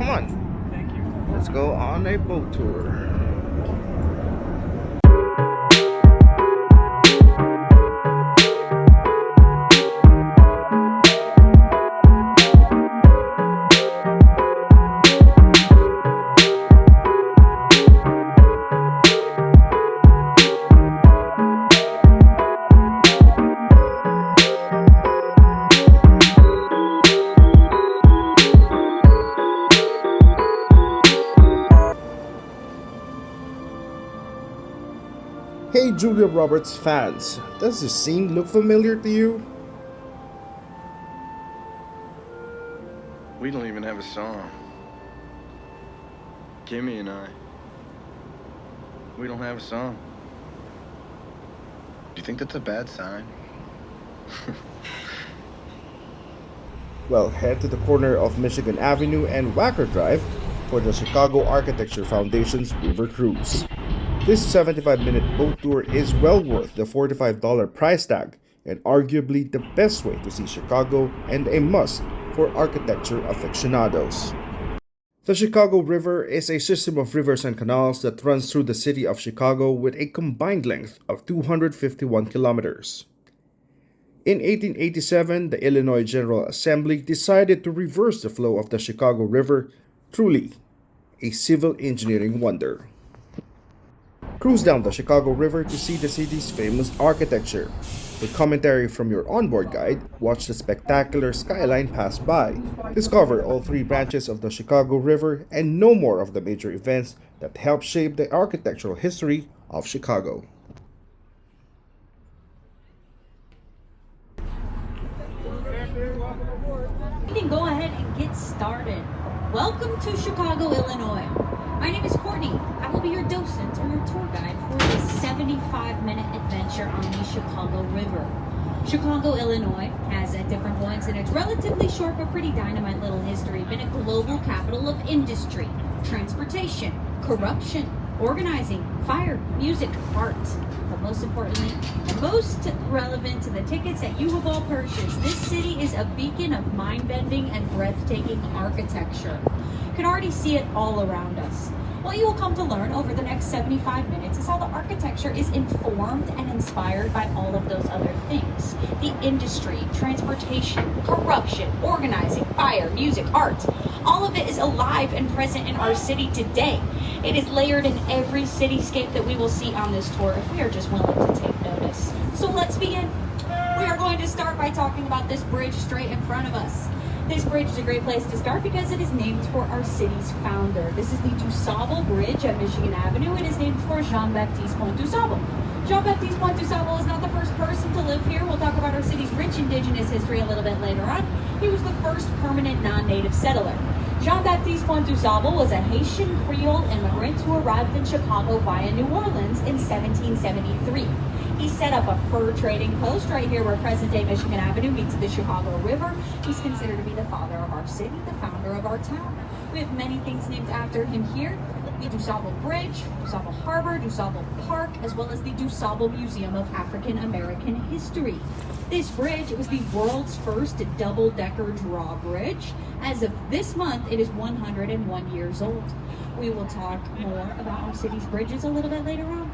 come on. Thank you. Let's go on a boat tour. Hey Julia Roberts fans, does the scene look familiar to you? We don't even have a song. Kimmy and I. We don't have a song. Do you think that's a bad sign? Well, head to the corner of Michigan Avenue and Wacker Drive for the Chicago Architecture Foundation's River Cruise. This 75-minute boat tour is well worth the $45 price tag and arguably the best way to see Chicago and a must for architecture aficionados. The Chicago River is a system of rivers and canals that runs through the city of Chicago with a combined length of 251 kilometers. In 1887, the Illinois General Assembly decided to reverse the flow of the Chicago River, truly a civil engineering wonder. Cruise down the Chicago River to see the city's famous architecture. With commentary from your onboard guide, watch the spectacular skyline pass by. Discover all three branches of the Chicago River and know more of the major events that helped shape the architectural history of Chicago. We can go ahead and get started. Welcome to Chicago, Illinois. My name is Courtney. I will be your docent or your tour guide for this 75-minute adventure on the Chicago River. Chicago, Illinois has, at different points in its relatively short but pretty dynamite little history, been a global capital of industry, transportation, corruption, organizing, fire, music, art. But most importantly, and most relevant to the tickets that you have all purchased, this city is a beacon of mind-bending and breathtaking architecture. You can already see it all around us. What you will come to learn over the next 75 minutes is how the architecture is informed and inspired by all of those other things. The industry, transportation, corruption, organizing, fire, music, art. All of it is alive and present in our city today. It is layered in every cityscape that we will see on this tour if we are just willing to take notice. So let's begin. We are going to start by talking about this bridge straight in front of us. This bridge is a great place to start because it is named for our city's founder. This is the DuSable Bridge at Michigan Avenue. It is named for Jean-Baptiste Point-DuSable. Jean-Baptiste Point-DuSable is not the first person to live here. We'll talk about our city's rich indigenous history a little bit later on. He was the first permanent non-native settler. Jean-Baptiste Point-DuSable was a Haitian Creole immigrant who arrived in Chicago via New Orleans in 1773. He set up a fur trading post right here where present-day Michigan Avenue meets the Chicago River. He's considered to be the father of our city, the founder of our town. We have many things named after him here. The DuSable Bridge, DuSable Harbor, DuSable Park, as well as the DuSable Museum of African American History. This bridge was the world's first double-decker drawbridge. As of this month, it is 101 years old. We will talk more about our city's bridges a little bit later on.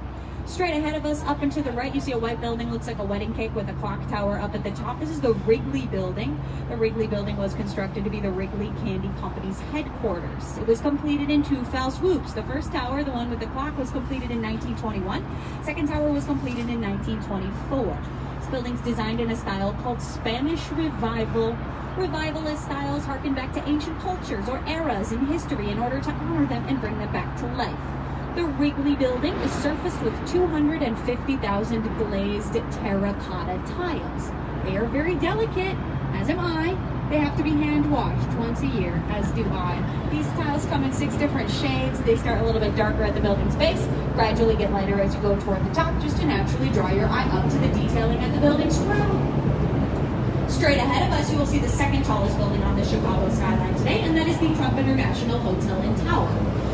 Straight ahead of us, up and to the right, you see a white building, looks like a wedding cake with a clock tower up at the top. This is the Wrigley Building. The Wrigley Building was constructed to be the Wrigley Candy Company's headquarters. It was completed in two fell swoops. The first tower, the one with the clock, was completed in 1921. Second tower was completed in 1924. This building's designed in a style called Spanish Revival. Revivalist styles harken back to ancient cultures or eras in history in order to honor them and bring them back to life. The Wrigley Building is surfaced with 250,000 glazed terracotta tiles. They are very delicate, as am I. They have to be hand washed once a year, as do I. These tiles come in 6 different shades. They start a little bit darker at the building's base, gradually get lighter as you go toward the top, just to naturally draw your eye up to the detailing at the building's crown. Straight ahead of us, you will see the second tallest building on the Chicago skyline today, and that is the Trump International Hotel and Tower.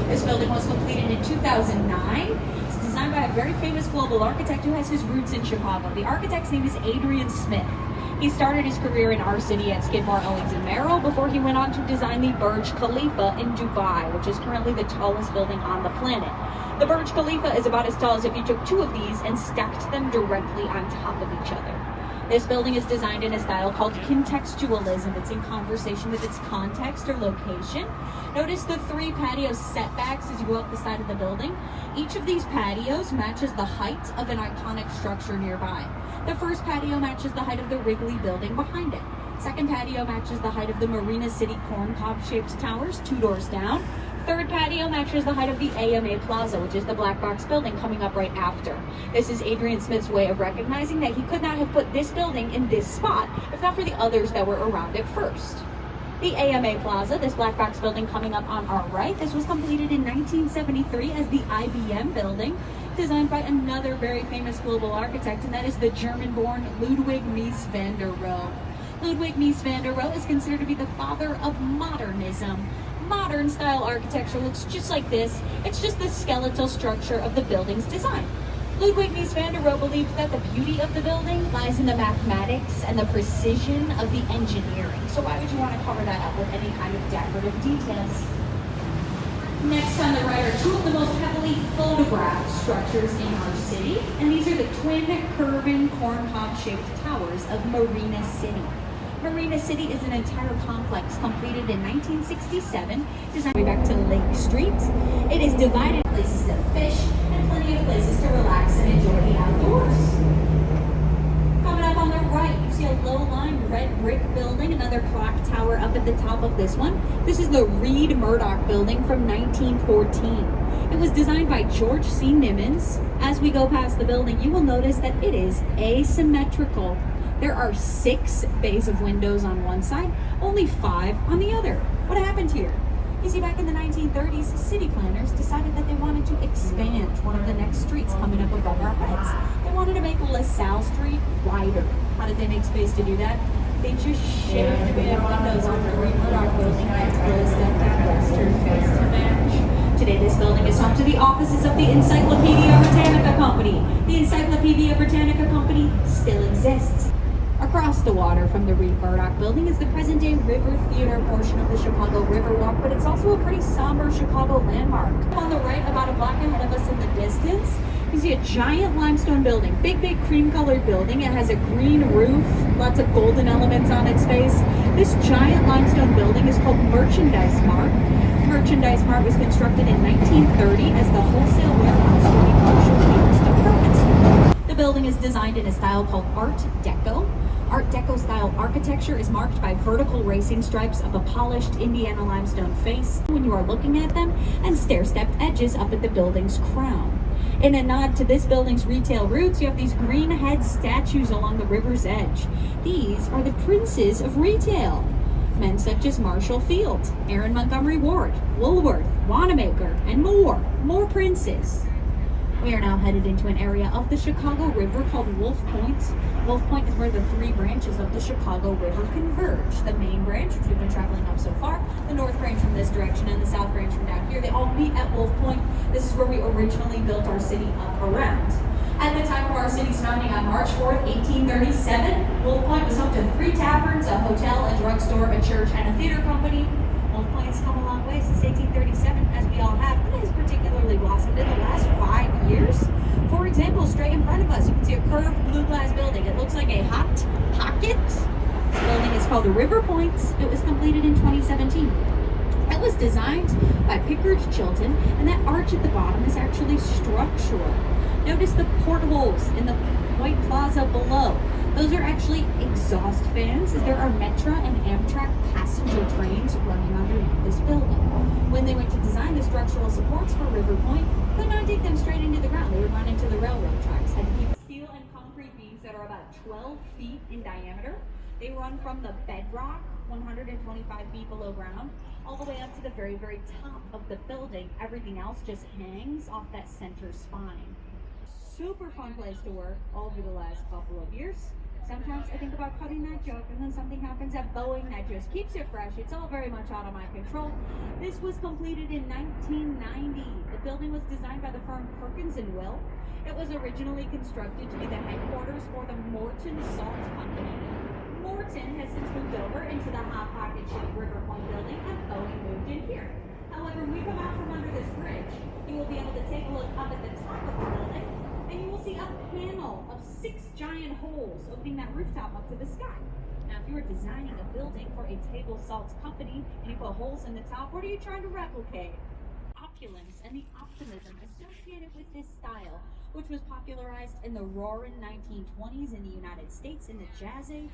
This building was completed in 2009. It's designed by a very famous global architect who has his roots in Chicago. The architect's name is Adrian Smith. He started his career in our city at Skidmore, Owings and Merrill before he went on to design the Burj Khalifa in Dubai, which is currently the tallest building on the planet. The Burj Khalifa is about as tall as if you took two of these and stacked them directly on top of each other. This building is designed in a style called contextualism. It's in conversation with its context or location. Notice the three patio setbacks as you go up the side of the building. Each of these patios matches the height of an iconic structure nearby. The first patio matches the height of the Wrigley building behind it. Second patio matches the height of the Marina City corn-cob-shaped towers 2 doors down. Third patio matches the height of the AMA Plaza, which is the black box building coming up right after. This is Adrian Smith's way of recognizing that he could not have put this building in this spot if not for the others that were around it first. The AMA Plaza, this black box building coming up on our right, this was completed in 1973 as the IBM building, designed by another very famous global architect, and that is the German-born Ludwig Mies van der Rohe. Ludwig Mies van der Rohe is considered to be the father of modernism. Modern style architecture looks just like this. It's just the skeletal structure of the building's design. Ludwig Mies van der Rohe believed that the beauty of the building lies in the mathematics and the precision of the engineering. So why would you want to cover that up with any kind of decorative details? Next on the right are two of the most heavily photographed structures in our city, and these are the twin curving corn-cob-shaped towers of Marina City. Marina City is an entire complex completed in 1967, designed way back to Lake Street. It is divided into places to fish and plenty of places to relax and enjoy the outdoors. Coming up on the right, you see a low-lying red brick building, another clock tower up at the top of this one. This is the Reed Murdoch building from 1914. It was designed by George C. Nimmons. As we go past the building, you will notice that it is asymmetrical. There are 6 bays of windows on one side, only 5 on the other. What happened here? You see, back in the 1930s, city planners decided that they wanted to expand one of the next streets coming up above our heads. They wanted to make LaSalle Street wider. How did they make space to do that? They just shaved a bit of windows off the Reed Murdoch building and closed up that western face to match. Today, this building is home to the offices of the Encyclopedia Britannica Company. The Encyclopedia Britannica Company still exists. Across the water from the Reed Murdoch building is the present-day River Theater portion of the Chicago Riverwalk, but it's also a pretty somber Chicago landmark. On the right, about a block ahead of us in the distance, you see a giant limestone building, big cream-colored building. It has a green roof, lots of golden elements on its face. This giant limestone building is called Merchandise Mart. Merchandise Mart was constructed in 1930 as the wholesale warehouse for the Marshall Fields department store. The building is designed in a style called Art Deco. Art Deco style architecture is marked by vertical racing stripes of a polished Indiana limestone face when you are looking at them, and stair-stepped edges up at the building's crown. In a nod to this building's retail roots, you have these green head statues along the river's edge. These are the princes of retail. Men such as Marshall Fields, Aaron Montgomery Ward, Woolworth, Wanamaker, and more princes. We are now headed into an area of the Chicago River called Wolf Point. Wolf Point is where the 3 branches of the Chicago River converge. The main branch, which we've been traveling up so far, the north branch from this direction, and the south branch from down here, they all meet at Wolf Point. This is where we originally built our city up around. At the time of our city's founding on March 4th, 1837, Wolf Point was home to 3 taverns, a hotel, a drugstore, a church, and a theater company. Wolf Point has come a long way since 1837, as we all have, but it has particularly blossomed in the last 5 years. For example, straight in front of us, you can see a curved blue glass building. It looks like a hot pocket. This building is called the River Point. It was completed in 2017. It was designed by Pickard Chilton, and that arch at the bottom is actually structural. Notice the portholes in the White Plaza below. Those are actually exhaust fans, as there are Metra and Amtrak passenger trains running underneath this building. When they went to design the structural supports for River Point, they could not take them straight into the ground. They would run into the railroad tracks. Had to keep steel and concrete beams that are about 12 feet in diameter. They run from the bedrock, 125 feet below ground, all the way up to the very top of the building. Everything else just hangs off that center spine. Super fun place to work over the last couple of years. Sometimes I think about cutting that joke, and then something happens at Boeing that just keeps it fresh. It's all very much out of my control. This was completed in 1990. The building was designed by the firm Perkins & Will. It was originally constructed to be the headquarters for the Morton Salt Company. Morton has since moved over into the Hot Pocket Ship River Point building, and Boeing moved in here. However, when we come out from under this bridge, you will be able to take a look up at the top of the building, and you will see a panel of 6 giant holes opening that rooftop up to the sky. Now, if you were designing a building for a table salt company and you put holes in the top, what are you trying to replicate? Opulence and the optimism associated with this style, which was popularized in the roaring 1920s in the United States in the Jazz Age.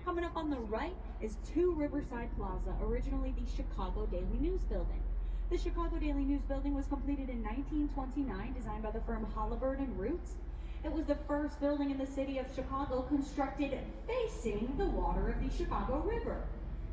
Coming up on the right is 2 Riverside Plaza, originally the Chicago Daily News building. The Chicago Daily News building was completed in 1929, designed by the firm Halliburton Roots. It was the first building in the city of Chicago constructed facing the water of the Chicago River.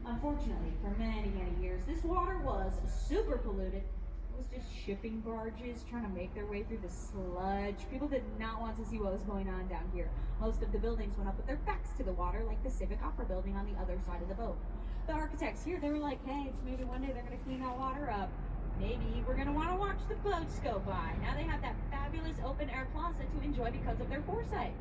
Unfortunately, for many, many years, this water was super polluted. It was just shipping barges trying to make their way through the sludge. People did not want to see what was going on down here. Most of the buildings went up with their backs to the water, like the Civic Opera building on the other side of the boat. The architects here, they were like, hey, maybe one day they're going to clean that water up. Maybe we're going to want to watch the boats go by. Now they have that fabulous open-air plaza to enjoy because of their foresight.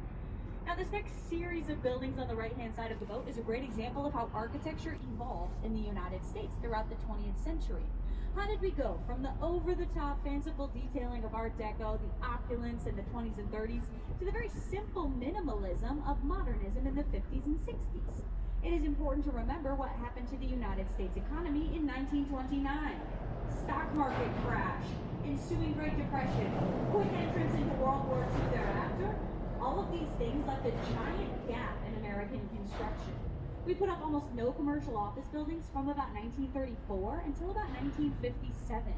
Now this next series of buildings on the right-hand side of the boat is a great example of how architecture evolved in the United States throughout the 20th century. How did we go from the over-the-top fanciful detailing of Art Deco, the opulence in the 20s and 30s, to the very simple minimalism of modernism in the 50s and 60s? It is important to remember what happened to the United States economy in 1929. Stock market crash, ensuing Great Depression, quick entrance into World War II thereafter. All of these things left a giant gap in American construction. We put up almost no commercial office buildings from about 1934 until about 1957.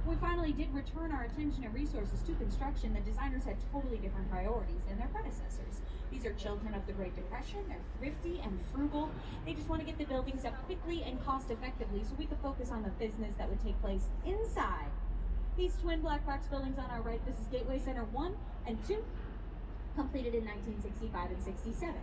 When we finally did return our attention and resources to construction, the designers had totally different priorities than their predecessors. These are children of the Great Depression. They're thrifty and frugal. They just want to get the buildings up quickly and cost effectively so we could focus on the business that would take place inside. These twin black box buildings on our right, this is Gateway Center 1 and 2, completed in 1965 and 67.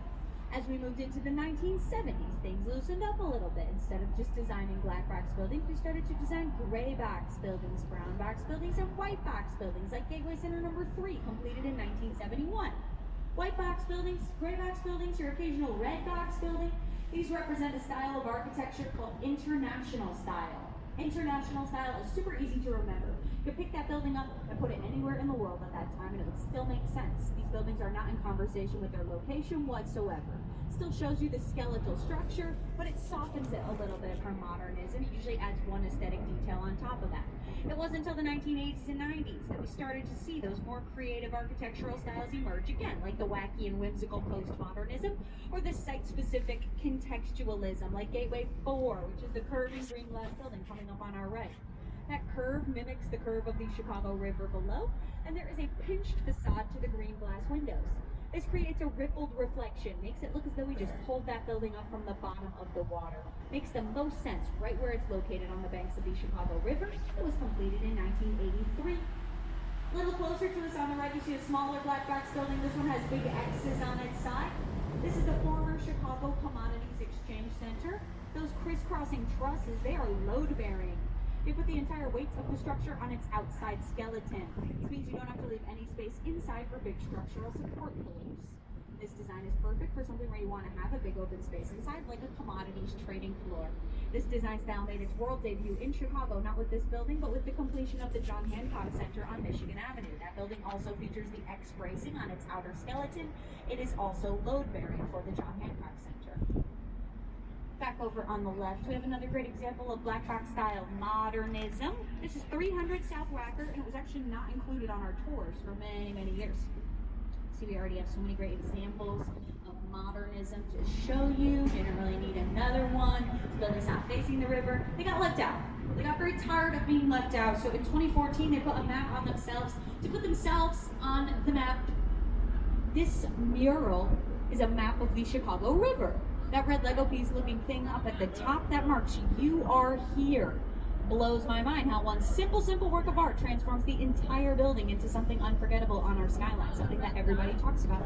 As we moved into the 1970s, things loosened up a little bit. Instead of just designing black box buildings, we started to design gray box buildings, brown box buildings, and white box buildings, like Gateway Center number 3, completed in 1971. White box buildings, gray box buildings, your occasional red box building, these represent a style of architecture called international style. International style is super easy to remember. You could pick that building up and put it anywhere in the world at that time and it would still make sense. These buildings are not in conversation with their location whatsoever. Still shows you the skeletal structure, but it softens it a little bit from modernism. It usually adds one aesthetic detail on top of that. It wasn't until the 1980s and 90s that we started to see those more creative architectural styles emerge again, like the wacky and whimsical postmodernism, or the site-specific contextualism, like Gateway 4, which is the curving green glass building coming up on our right. That curve mimics the curve of the Chicago River below, and there is a pinched facade to the green glass windows. This creates a rippled reflection, makes it look as though we just pulled that building up from the bottom of the water. Makes the most sense right where it's located on the banks of the Chicago River. It was completed in 1983. A little closer to us on the right, you see a smaller black box building. This one has big X's on its side. This is the former Chicago Commodities Exchange Center. Those crisscrossing trusses, they are load-bearing. They put the entire weight of the structure on its outside skeleton. This means you don't have to leave any space inside for big structural support pillars. This design is perfect for something where you want to have a big open space inside, like a commodities trading floor. This design style made its world debut in Chicago, not with this building, but with the completion of the John Hancock Center on Michigan Avenue. That building also features the X bracing on its outer skeleton. It is also load-bearing for the John Hancock Center. Back over on the left, we have another great example of black box style modernism. This is 300 South Wacker, and it was actually not included on our tours for many, many years. See, we already have so many great examples of modernism to show you. Didn't really need another one. This building's not facing the river. They got left out. They got very tired of being left out. So in 2014, they put a map on themselves to put themselves on the map. This mural is a map of the Chicago River. That red Lego piece looking thing up at the top, that marks you are here. Blows my mind how one simple work of art transforms the entire building into something unforgettable on our skyline, something that everybody talks about.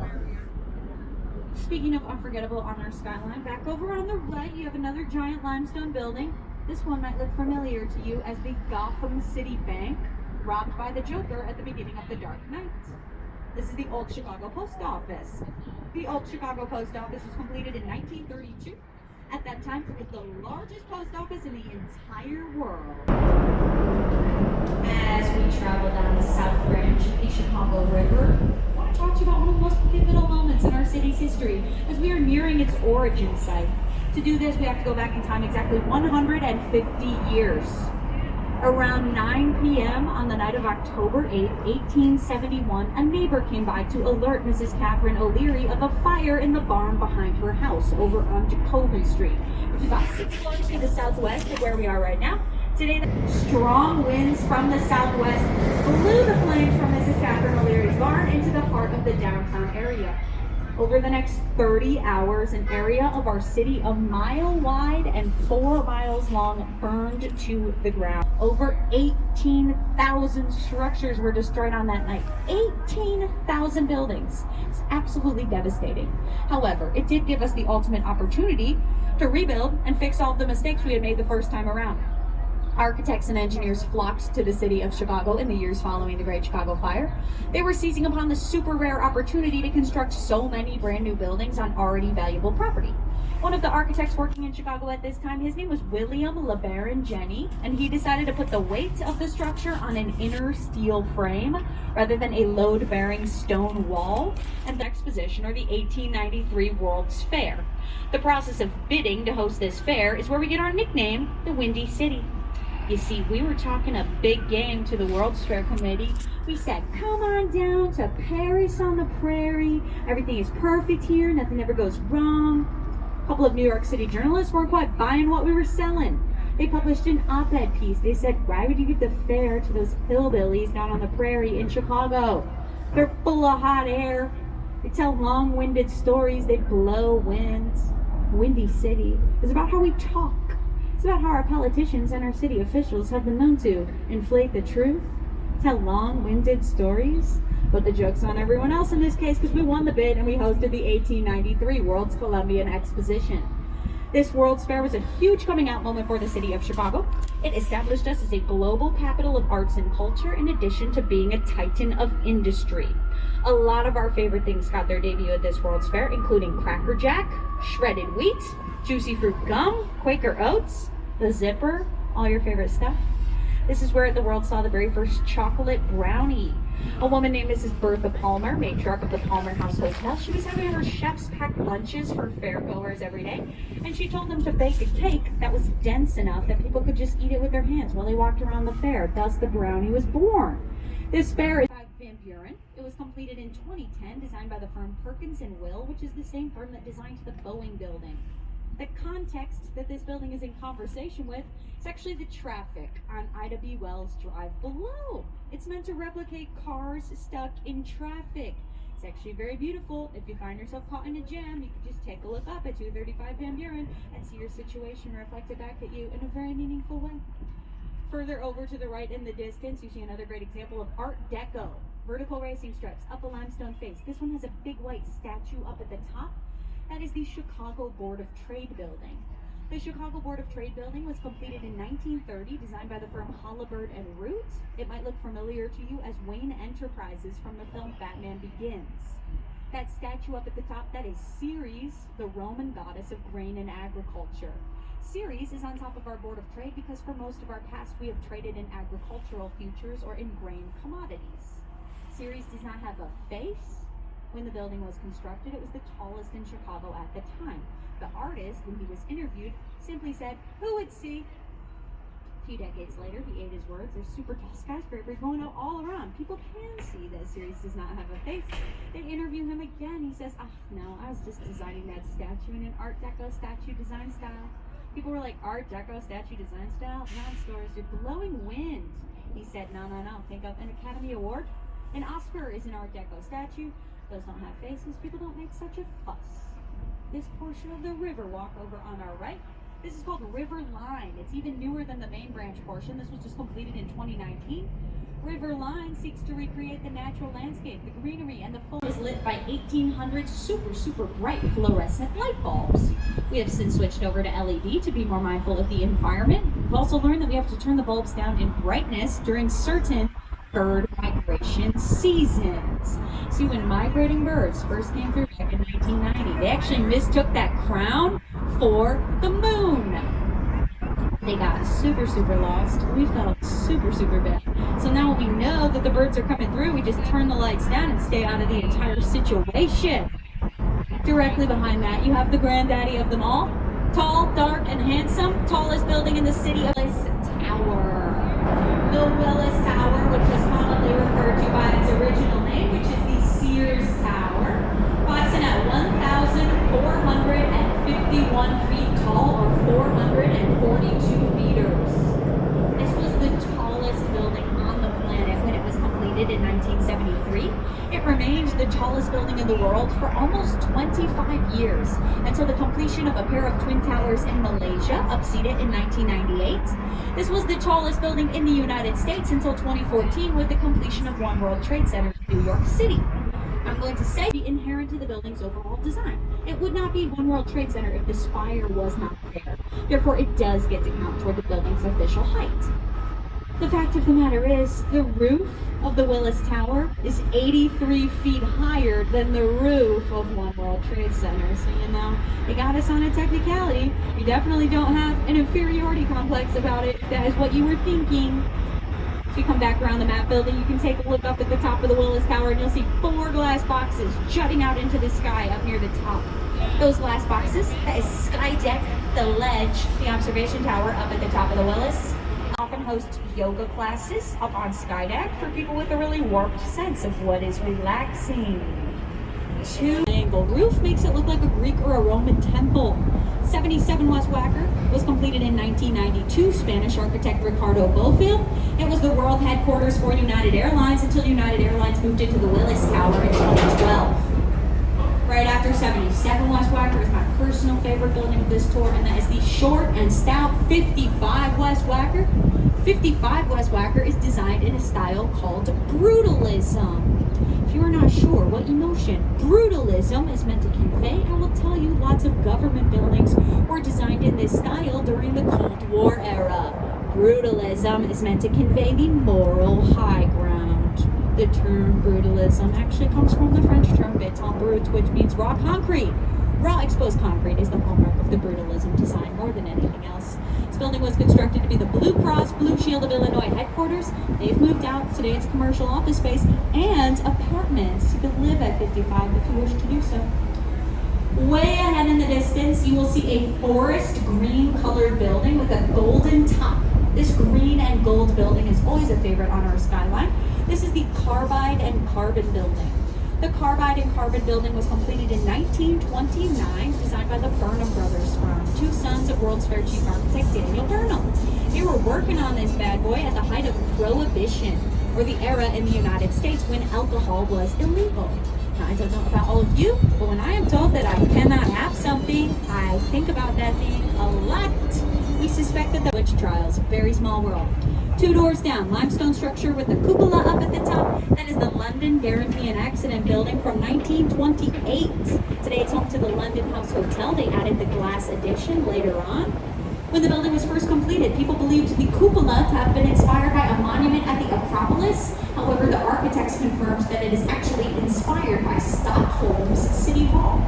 Speaking of unforgettable on our skyline, back over on the right, you have another giant limestone building. This one might look familiar to you as the Gotham City Bank, robbed by the Joker at the beginning of The Dark Knight. This is the Old Chicago Post Office. The Old Chicago Post Office was completed in 1932. At that time, it was the largest post office in the entire world. As we travel down the South Branch of the Chicago River, I want to talk to you about one of the most pivotal moments in our city's history as we are nearing its origin site. To do this, we have to go back in time exactly 150 years. Around 9 p.m. on the night of October 8, 1871, a neighbor came by to alert Mrs. Catherine O'Leary of a fire in the barn behind her house over on Jacobin Street, which is about 6 blocks to the southwest of where we are right now. Today, the strong winds from the southwest blew the flames from Mrs. Catherine O'Leary's barn into the heart of the downtown area. Over the next 30 hours, an area of our city a mile wide and 4 miles long burned to the ground. Over 18,000 structures were destroyed on that night. 18,000 buildings. It's absolutely devastating. However, it did give us the ultimate opportunity to rebuild and fix all of the mistakes we had made the first time around. Architects and engineers flocked to the city of Chicago in the years following the Great Chicago Fire. They were seizing upon the super rare opportunity to construct so many brand new buildings on already valuable property. One of the architects working in Chicago at this time, his name was William LeBaron Jenney, and he decided to put the weight of the structure on an inner steel frame rather than a load-bearing stone wall, and the exposition, or the 1893 World's Fair. The process of bidding to host this fair is where we get our nickname, the Windy City. You see, we were talking a big game to the World's Fair Committee. We said, come on down to Paris on the Prairie. Everything is perfect here. Nothing ever goes wrong. A couple of New York City journalists weren't quite buying what we were selling. They published an op-ed piece. They said, why would you give the fair to those hillbillies down on the prairie in Chicago? They're full of hot air. They tell long-winded stories. They blow winds. Windy City is about how we talk. It's about how our politicians and our city officials have been known to inflate the truth, tell long-winded stories, but the joke's on everyone else in this case because we won the bid and we hosted the 1893 World's Columbian Exposition. This World's Fair was a huge coming out moment for the city of Chicago. It established us as a global capital of arts and culture in addition to being a titan of industry. A lot of our favorite things got their debut at this World's Fair, including Cracker Jack, shredded wheat, juicy fruit gum, Quaker Oats, the zipper, all your favorite stuff. This is where the world saw the very first chocolate brownie. A woman named Mrs. Bertha Palmer, matriarch of the Palmer House Hotel, she was having her chefs pack lunches for fairgoers every day, and she told them to bake a cake that was dense enough that people could just eat it with their hands while they walked around the fair. Thus, the brownie was born. This fair is Van Buren. It was completed in 2010, designed by the firm Perkins and Will, which is the same firm that designed the Boeing building. The context that this building is in conversation with is actually the traffic on Ida B. Wells Drive below. It's meant to replicate cars stuck in traffic. It's actually very beautiful. If you find yourself caught in a jam, you can just take a look up at 235 Van Buren and see your situation reflected back at you in a very meaningful way. Further over to the right in the distance, you see another great example of Art Deco. Vertical racing stripes up a limestone face. This one has a big white statue up at the top. That is the Chicago Board of Trade building. The Chicago Board of Trade building was completed in 1930, designed by the firm Halliburton and Root. It might look familiar to you as Wayne Enterprises from the film Batman Begins. That statue up at the top, that is Ceres, the Roman goddess of grain and agriculture. Ceres is on top of our Board of Trade because for most of our past we have traded in agricultural futures or in grain commodities. Ceres does not have a face. When the building was constructed, it was the tallest in Chicago at the time. The artist, when he was interviewed, simply said, "Who would see?" A few decades later, he ate his words. There's super tall skyscrapers going up all around. People can see that Ceres does not have a face. They interview him again. He says, no, I was just designing that statue in an Art Deco statue design style. People were like, Art Deco statue design style? Non-stores, you're blowing wind. He said, no. Think of an Academy Award. An Oscar is an Art Deco statue. Those don't have faces. People don't make such a fuss. This portion of the river walk over on our right, this is called River Line. It's even newer than the main branch portion. This was just completed in 2019. River Line seeks to recreate the natural landscape, the greenery, and the full is lit by 1800 super bright fluorescent light bulbs. We have since switched over to LED to be more mindful of the environment. We've also learned that we have to turn the bulbs down in brightness during certain bird migration seasons. See, when migrating birds first came through back in 1990, they actually mistook that crown for the moon. They got super, super lost. We felt super, super bad. So now when we know that the birds are coming through, we just turn the lights down and stay out of the entire situation. Directly behind that, you have the granddaddy of them all. Tall, dark, and handsome. Tallest building in the city of Willis Tower. The Willis Tower, which was commonly referred to by its original name, which is the Sears Tower. Clocks in at 1,451 feet tall, or 442 meters. This was the tallest building on the planet when it was completed in 1973. It remained the tallest building in the world for almost 25 years, until the completion of a pair of twin towers in Malaysia, upseated in 1998. This was the tallest building in the United States until 2014 with the completion of One World Trade Center in New York City. I'm going to say be inherent to the building's overall design. It would not be One World Trade Center if the spire was not there. Therefore, it does get to count toward the building's official height. The fact of the matter is, the roof of the Willis Tower is 83 feet higher than the roof of One World Trade Center. So, you know, it got us on a technicality. We definitely don't have an inferiority complex about it. That is what you were thinking. If you come back around the map building, you can take a look up at the top of the Willis Tower and you'll see 4 glass boxes jutting out into the sky up near the top. Those glass boxes, that is Sky Deck, the ledge, the observation tower up at the top of the Willis. Often host yoga classes up on Sky Deck for people with a really warped sense of what is relaxing. 2-angle roof makes it look like a Greek or a Roman temple. 77 West Wacker was completed in 1992, Spanish architect Ricardo Bofill. It was the world headquarters for United Airlines until United Airlines moved into the Willis Tower in 2012. Right after 77 West Wacker is my personal favorite building of this tour, and that is the short and stout 55 West Wacker. 55 West Wacker is designed in a style called brutalism. If you are not sure what emotion brutalism is meant to convey, I will tell you lots of government buildings were designed in this style during the Cold War era. Brutalism is meant to convey the moral high ground. The term brutalism actually comes from the French term béton brut, which means raw concrete. Raw exposed concrete is the hallmark of the brutalism design more than anything else. This building was constructed to be the Blue Cross Blue Shield of Illinois headquarters. They've moved out. Today it's commercial office space and apartments. You can live at 55 if you wish to do so. Way ahead in the distance, you will see a forest green colored building with a golden top. This green and gold building is always a favorite on our skyline. This is the Carbide and Carbon building. The Carbide and Carbon building was completed in 1929, designed by the Burnham Brothers firm, 2 sons of World's Fair chief architect Daniel Burnham. They were working on this bad boy at the height of Prohibition, or the era in the United States when alcohol was illegal. Now, I don't know about all of you, but when I am told that I cannot have something, I think about that thing a lot. We suspect that the witch trials, very small world. 2 doors down, limestone structure with a cupola up at the top. That is the London Guarantee and Accident building from 1928. Today it's home to the London House Hotel. They added the glass addition later on. When the building was first completed, people believed the cupola to have been inspired by a monument at the Acropolis. However, the architects confirmed that it is actually inspired by Stockholm's City Hall.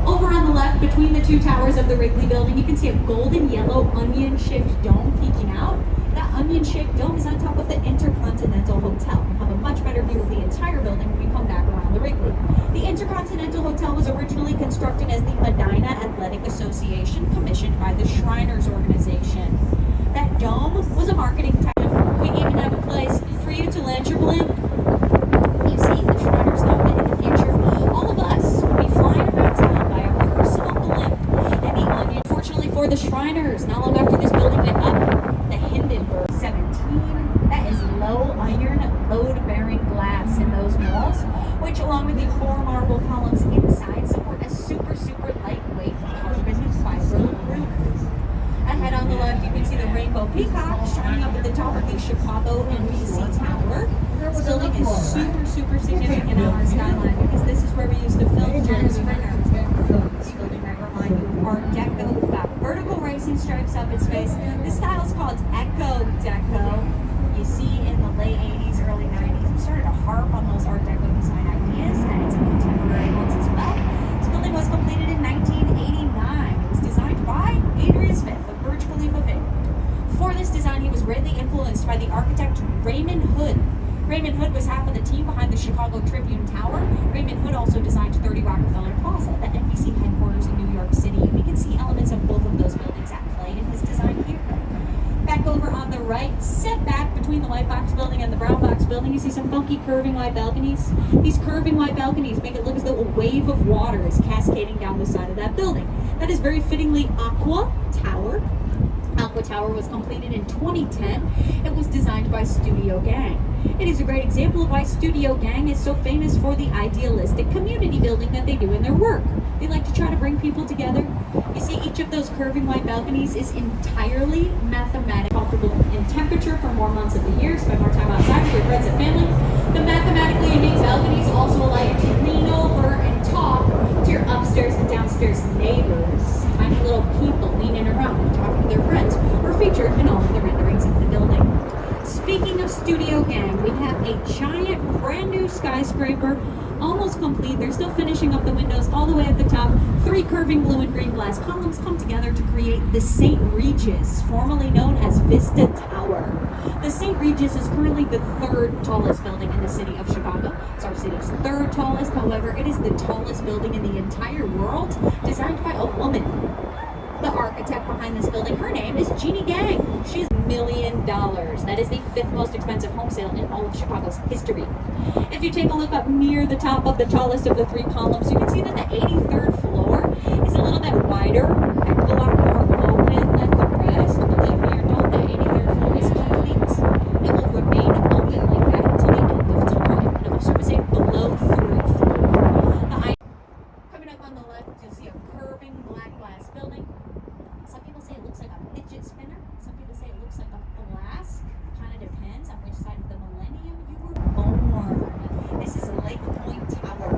Over on the left, between the 2 towers of the Wrigley building, you can see a golden yellow onion-shaped dome peeking out. That onion-shaped dome is on top of the Intercontinental Hotel. We'll have a much better view of the entire building when we come back around the Wrigley. The Intercontinental Hotel was originally constructed as the Medina Athletic Association, commissioned by the Shriners Organization. That dome was a marketing tactic. We even have a place for you to land your blimp. You see, the Shriners know that in the future, all of us will be flying around town by our personal blimp. And the onion, fortunately for the Shriners, not long after this building went up, the Hindenburg 17, that is low iron, load-bearing glass in those walls, which along with the 4 marble columns inside support a super, super lightweight carbon fiber roof. Ahead on the left, you can see the Rainbow Peacock shining up at the top of the Chicago NBC Tower. This building is super, super significant on our skyline because this is where we used to film Jerry Springer. This building might remind you of Art Deco. We've got vertical racing stripes up its face. This style is called Eco Deco. You see in the late 80s, early 90s, we started to harp on those Art Deco design ideas. the architect Raymond Hood. Raymond Hood was half of the team behind the Chicago Tribune Tower. Raymond Hood also designed 30 Rockefeller Plaza, the NBC headquarters in New York City. We can see elements of both of those buildings at play in his design here. Back over on the right, set back between the white box building and the brown box building, you see some funky curving white balconies. These curving white balconies make it look as though a wave of water is cascading down the side of that building. That is very fittingly Aqua Tower. Aqua Tower was completed in 2010. It was designed by Studio Gang. It is a great example of why Studio Gang is so famous for the idealistic community building that they do in their work. They like to try to bring people together. You see, each of those curving white balconies is entirely mathematically comfortable in temperature for more months of the year. Spend more time outside with your friends and family. The mathematically unique balconies also allow you to lean over and talk to your upstairs and downstairs neighbors. Tiny little people leaning around and talking to their friends are featured in all of the renderings of the building. Speaking of Studio Gang, we have a giant brand new skyscraper, almost complete. They're still finishing up the windows all the way at the top. 3 curving blue and green glass columns come together to create the St. Regis, formerly known as Vista Tower. The St. Regis is currently the 3rd tallest building in the city of Chicago. It's our city's 3rd tallest, however, it is the tallest building in the entire world, designed by a woman. The architect behind this building, her name is Jeannie Gang. She's $1 million. That is the 5th most expensive home sale in all of Chicago's history. If you take a look up near the top of the tallest of the 3 columns, you can see that the 83rd floor is a little bit wider and a lot more open than the rest. Believe me or don't, the 83rd floor is complete. It will remain open like that until the end of time, and it will serve as a below-3 floor. Coming up on the left, you'll see a curving black glass building. Some people say it looks like a fidget spinner. Some people say it looks like a flask. Kind of depends on which side of the millennium you were born. This is Lake Point Tower.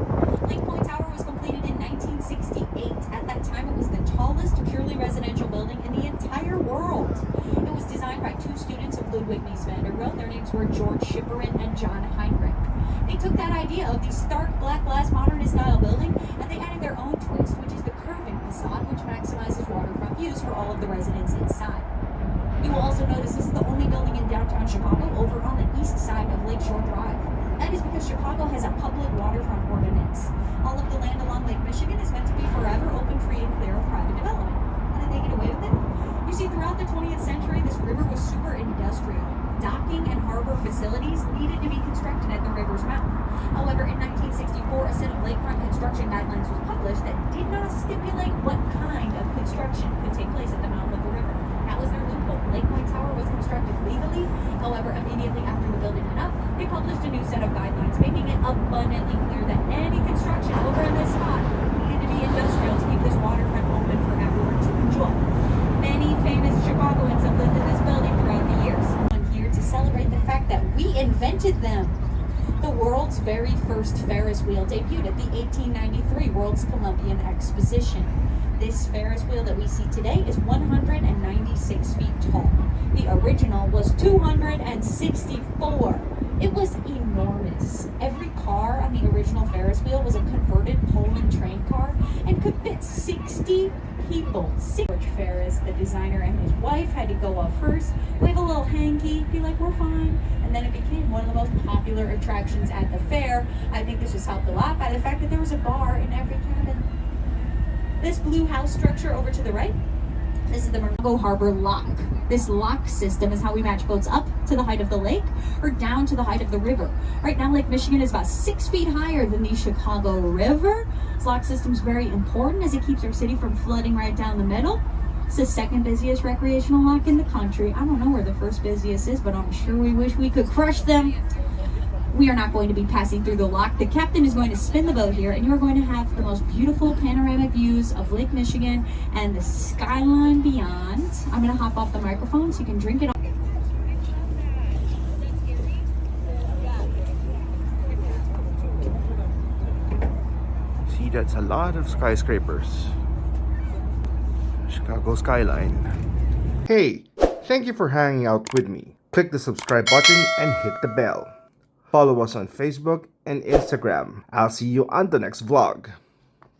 Lake Point Tower was completed in 1968. At that time, it was the tallest purely residential building in the entire world. It was designed by 2 students of Ludwig Mies van der Rohe. Their names were George Schipperin and John Heinrich. They took that idea of the stark black glass modernist style building and they added their own twist, which is the curving facade, which maximizes waterfront views for all of the residents inside. You will also notice this is the only building in downtown Chicago over on the east side of Lakeshore Drive. That is because Chicago has a public waterfront ordinance. All of the land along Lake Michigan is meant to be forever open, free, and clear of private development. How did they get away with it? You see, throughout the 20th century, this river was super industrial. Docking and harbor facilities needed to be constructed at the river's mouth. However, in 1964, a set of lakefront construction guidelines was published that did not stipulate what kind of construction could take place at the mouth of the river. That was their loophole. Lake Point Tower was constructed legally. However, immediately after the building went up, they published a new set of guidelines, making it abundantly clear that any construction over in this spot needed to be industrial to keep this waterfront open for everyone to enjoy. Many famous Chicagoans have lived in this building throughout the years. To celebrate the fact that we invented them. The world's very first Ferris wheel debuted at the 1893 World's Columbian Exposition. This Ferris wheel that we see today is 196 feet tall. The original was 264. It was enormous. Every car on the original Ferris wheel was a converted Pullman train car and could fit 60 people. George Ferris, the designer, and his wife had to go up first, wave a little hanky, be like, we're fine. And then it became one of the most popular attractions at the fair. I think this was helped a lot by the fact that there was a bar in every cabin. This blue house structure over to the right, this is the Chicago Harbor Lock. This lock system is how we match boats up to the height of the lake or down to the height of the river. Right now, Lake Michigan is about 6 feet higher than the Chicago River. This lock system is very important as it keeps our city from flooding right down the middle. It's the 2nd busiest recreational lock in the country. I don't know where the 1st busiest is, but I'm sure we wish we could crush them. We are not going to be passing through the lock. The captain is going to spin the boat here, and you are going to have the most beautiful panoramic views of Lake Michigan and the skyline beyond. I'm going to hop off the microphone so you can drink it. See, that's a lot of skyscrapers. Chicago skyline. Hey, thank you for hanging out with me. Click the subscribe button and hit the bell. Follow us on Facebook and Instagram. I'll see you on the next vlog.